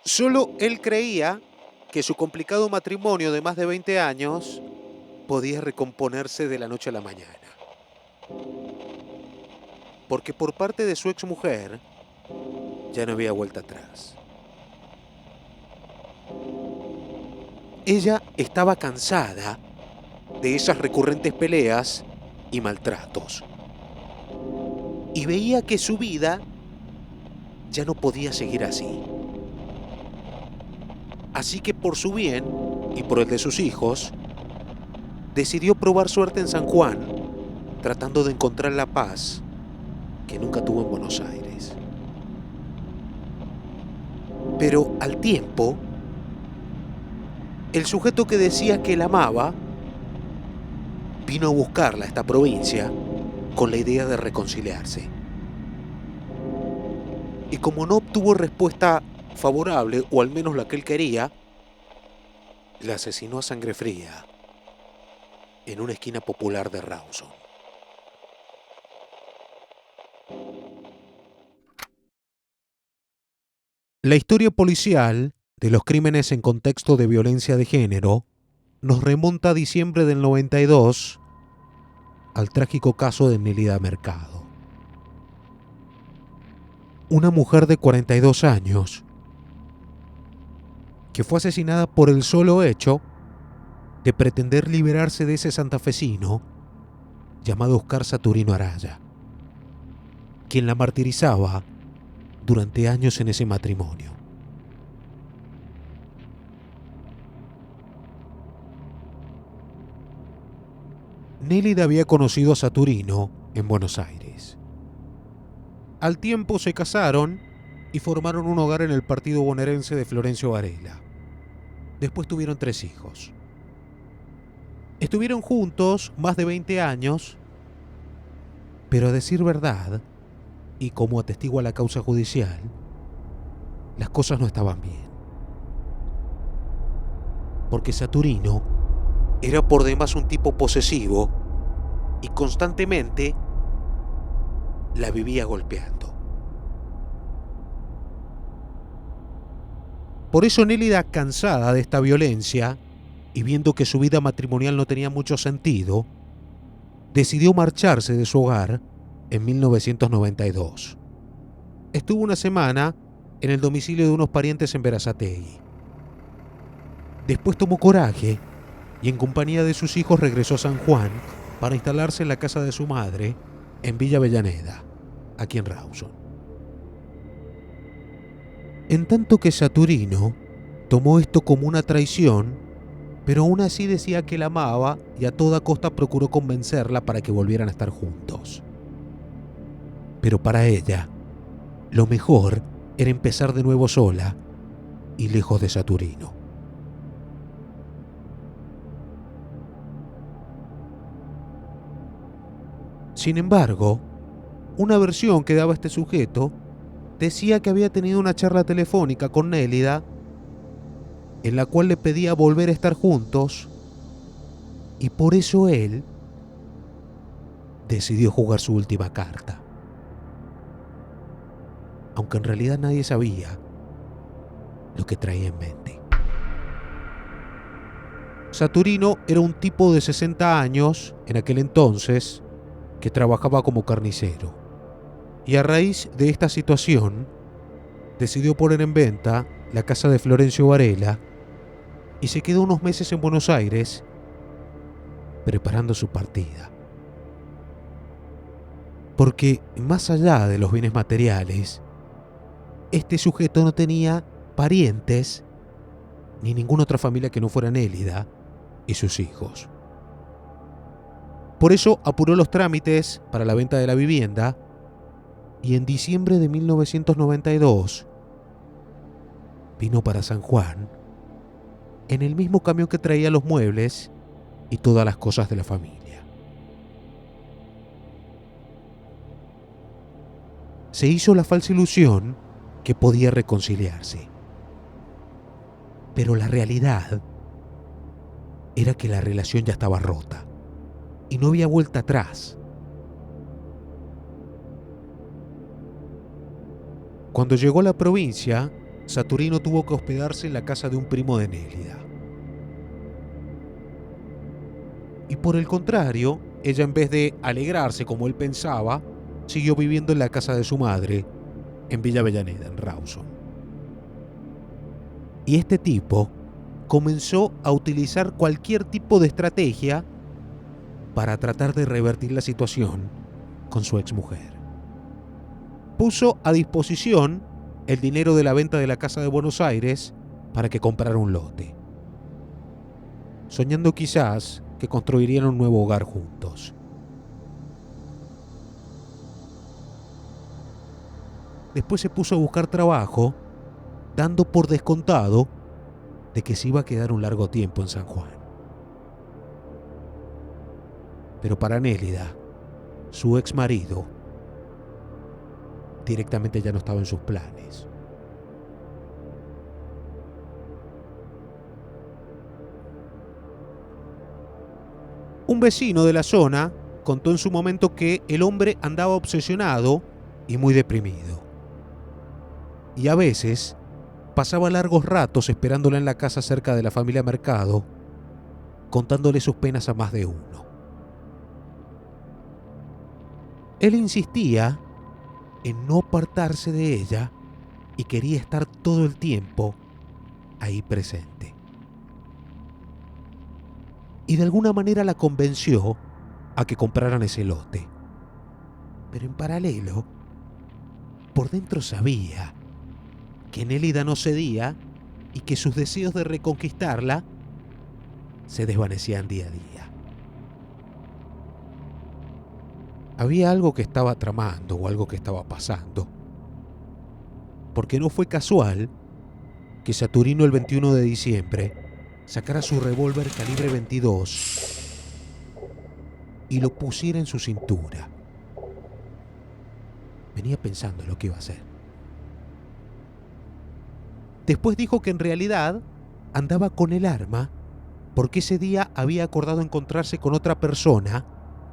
Solo él creía que su complicado matrimonio de más de 20 años podía recomponerse de la noche a la mañana. Porque por parte de su exmujer ya no había vuelta atrás. Ella estaba cansada de esas recurrentes peleas y maltratos. Y veía que su vida ya no podía seguir así. Así que por su bien y por el de sus hijos, decidió probar suerte en San Juan, tratando de encontrar la paz que nunca tuvo en Buenos Aires. Pero al tiempo, el sujeto que decía que la amaba vino a buscarla a esta provincia con la idea de reconciliarse. Y como no obtuvo respuesta favorable, o al menos la que él quería, la asesinó a sangre fría en una esquina popular de Rawson. La historia policial de los crímenes en contexto de violencia de género nos remonta a diciembre del 92 al trágico caso de Nélida Mercado. Una mujer de 42 años que fue asesinada por el solo hecho de pretender liberarse de ese santafesino llamado Oscar Saturino Araya, quien la martirizaba durante años en ese matrimonio. Nélida había conocido a Saturino en Buenos Aires. Al tiempo se casaron y formaron un hogar en el partido bonaerense de Florencio Varela. Después tuvieron 3 hijos. Estuvieron juntos más de 20 años, pero a decir verdad, y como atestigua la causa judicial, las cosas no estaban bien. Porque Saturino era por demás un tipo posesivo y constantemente la vivía golpeando. Por eso Nélida, cansada de esta violencia y viendo que su vida matrimonial no tenía mucho sentido, decidió marcharse de su hogar en 1992. Estuvo una semana en el domicilio de unos parientes en Berazategui. Después tomó coraje y en compañía de sus hijos regresó a San Juan para instalarse en la casa de su madre en Villa Avellaneda, aquí en Rawson. En tanto que Saturino tomó esto como una traición, pero aún así decía que la amaba y a toda costa procuró convencerla para que volvieran a estar juntos. Pero para ella, lo mejor era empezar de nuevo sola y lejos de Saturino. Sin embargo, una versión que daba este sujeto decía que había tenido una charla telefónica con Nélida en la cual le pedía volver a estar juntos y por eso él decidió jugar su última carta. Aunque en realidad nadie sabía lo que traía en mente. Saturino era un tipo de 60 años en aquel entonces que trabajaba como carnicero. Y a raíz de esta situación, decidió poner en venta la casa de Florencio Varela y se quedó unos meses en Buenos Aires preparando su partida. Porque más allá de los bienes materiales, este sujeto no tenía parientes ni ninguna otra familia que no fuera Nélida y sus hijos. Por eso apuró los trámites para la venta de la vivienda y en diciembre de 1992 vino para San Juan en el mismo camión que traía los muebles y todas las cosas de la familia. Se hizo la falsa ilusión que podía reconciliarse. Pero la realidad era que la relación ya estaba rota y no había vuelta atrás. Cuando llegó a la provincia, Saturino tuvo que hospedarse en la casa de un primo de Nélida. Y por el contrario, ella, en vez de alegrarse como él pensaba, siguió viviendo en la casa de su madre, en Villa Avellaneda, en Rawson. Y este tipo comenzó a utilizar cualquier tipo de estrategia para tratar de revertir la situación con su exmujer. Puso a disposición el dinero de la venta de la casa de Buenos Aires para que comprara un lote, soñando quizás que construirían un nuevo hogar juntos. Después se puso a buscar trabajo, dando por descontado de que se iba a quedar un largo tiempo en San Juan. Pero para Nélida, su ex marido, directamente ya no estaba en sus planes. Un vecino de la zona contó en su momento que el hombre andaba obsesionado y muy deprimido. Y a veces pasaba largos ratos esperándola en la casa cerca de la familia Mercado, contándole sus penas a más de uno. Él insistía en no apartarse de ella y quería estar todo el tiempo ahí presente. Y de alguna manera la convenció a que compraran ese lote. Pero en paralelo, por dentro sabía que Nélida no cedía y que sus deseos de reconquistarla se desvanecían día a día. Había algo que estaba tramando o algo que estaba pasando, porque no fue casual que Saturino el 21 de diciembre sacara su revólver calibre 22 y lo pusiera en su cintura. Venía pensando en lo que iba a hacer. Después dijo que en realidad andaba con el arma porque ese día había acordado encontrarse con otra persona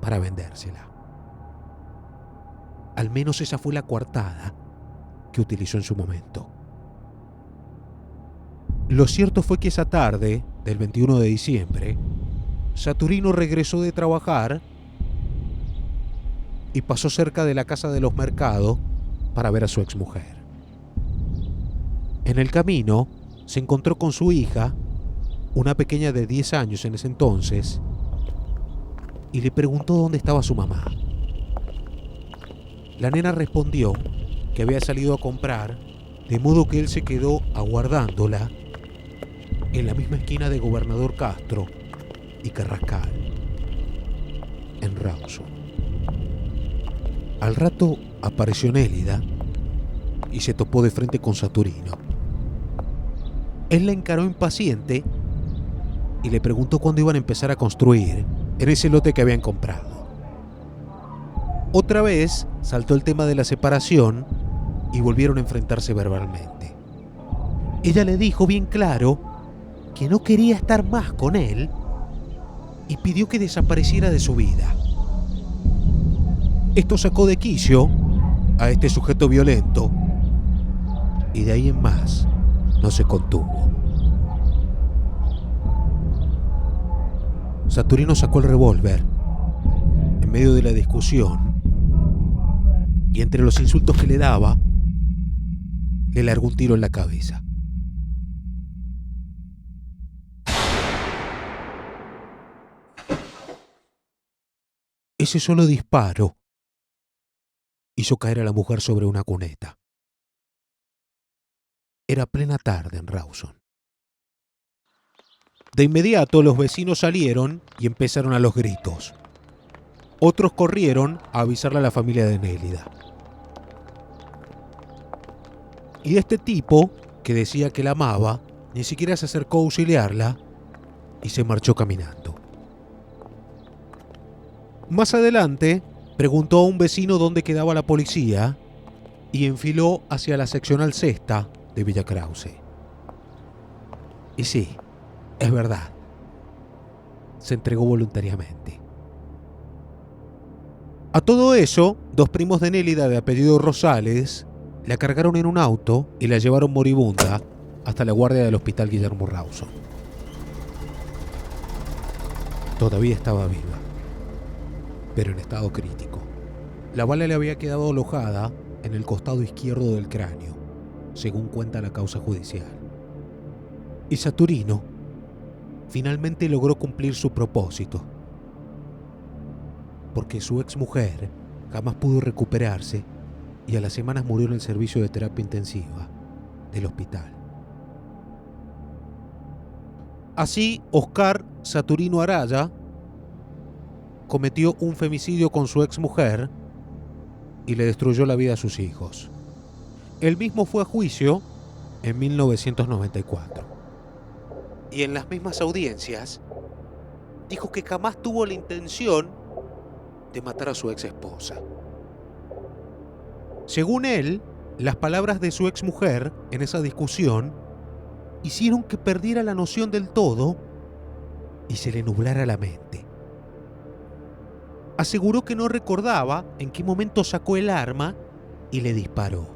para vendérsela. Al menos esa fue la coartada que utilizó en su momento. Lo cierto fue que esa tarde del 21 de diciembre, Saturino regresó de trabajar y pasó cerca de la casa de los Mercado para ver a su exmujer. En el camino se encontró con su hija, una pequeña de 10 años en ese entonces, y le preguntó dónde estaba su mamá. La nena respondió que había salido a comprar, de modo que él se quedó aguardándola en la misma esquina de Gobernador Castro y Carrascal, en Rawson. Al rato apareció Nélida y se topó de frente con Saturino. Él la encaró impaciente y le preguntó cuándo iban a empezar a construir en ese lote que habían comprado. Otra vez saltó el tema de la separación y volvieron a enfrentarse verbalmente. Ella le dijo bien claro que no quería estar más con él y pidió que desapareciera de su vida. Esto sacó de quicio a este sujeto violento y de ahí en más no se contuvo. Saturino sacó el revólver en medio de la discusión y entre los insultos que le daba, le largó un tiro en la cabeza. Ese solo disparo hizo caer a la mujer sobre una cuneta. Era plena tarde en Rawson. De inmediato los vecinos salieron y empezaron a los gritos. Otros corrieron a avisarle a la familia de Nélida. Y este tipo, que decía que la amaba, ni siquiera se acercó a auxiliarla y se marchó caminando. Más adelante, preguntó a un vecino dónde quedaba la policía y enfiló hacia la seccional sexta de Villa Krause. Y sí, es verdad, se entregó voluntariamente. A todo eso, dos primos de Nélida de apellido Rosales La cargaron en un auto y la llevaron moribunda hasta la guardia del Hospital Guillermo Rawson. Todavía estaba viva, pero en estado crítico. La bala le había quedado alojada en el costado izquierdo del cráneo, según cuenta la causa judicial. Y Saturino finalmente logró cumplir su propósito, porque su exmujer jamás pudo recuperarse y a las semanas murió en el servicio de terapia intensiva del hospital. Así, Oscar Saturino Araya cometió un femicidio con su exmujer y le destruyó la vida a sus hijos. Él mismo fue a juicio en 1994. Y en las mismas audiencias dijo que jamás tuvo la intención de matar a su ex esposa. Según él, las palabras de su exmujer en esa discusión hicieron que perdiera la noción del todo y se le nublara la mente. Aseguró que no recordaba en qué momento sacó el arma y le disparó.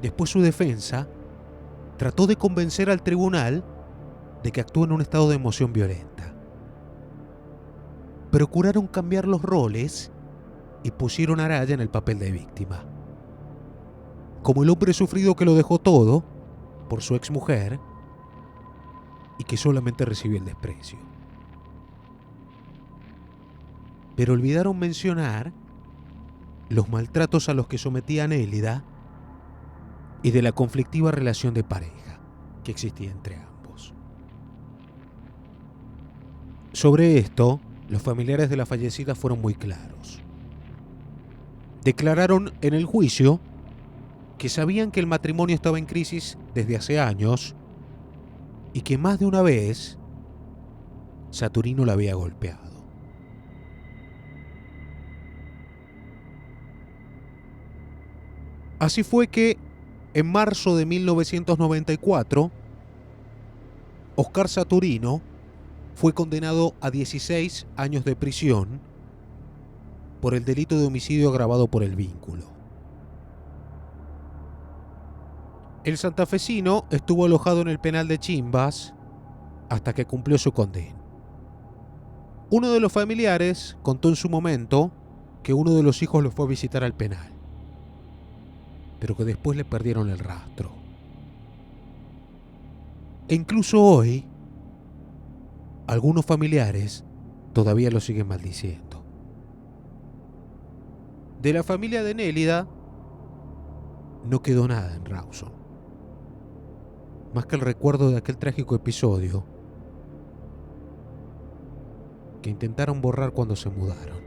Después su defensa trató de convencer al tribunal de que actuó en un estado de emoción violenta. Procuraron cambiar los roles y pusieron a Araya en el papel de víctima. Como el hombre sufrido que lo dejó todo por su exmujer y que solamente recibió el desprecio. Pero olvidaron mencionar los maltratos a los que sometía a Nélida y de la conflictiva relación de pareja que existía entre ambos. Sobre esto, los familiares de la fallecida fueron muy claros. Declararon en el juicio que sabían que el matrimonio estaba en crisis desde hace años y que más de una vez Saturino la había golpeado. Así fue que, en marzo de 1994, Oscar Saturino fue condenado a 16 años de prisión por el delito de homicidio agravado por el vínculo. El santafesino estuvo alojado en el penal de Chimbas hasta que cumplió su condena. Uno de los familiares contó en su momento que uno de los hijos lo fue a visitar al penal, pero que después le perdieron el rastro. E incluso hoy, algunos familiares todavía lo siguen maldiciendo. De la familia de Nélida no quedó nada en Rawson, más que el recuerdo de aquel trágico episodio que intentaron borrar cuando se mudaron.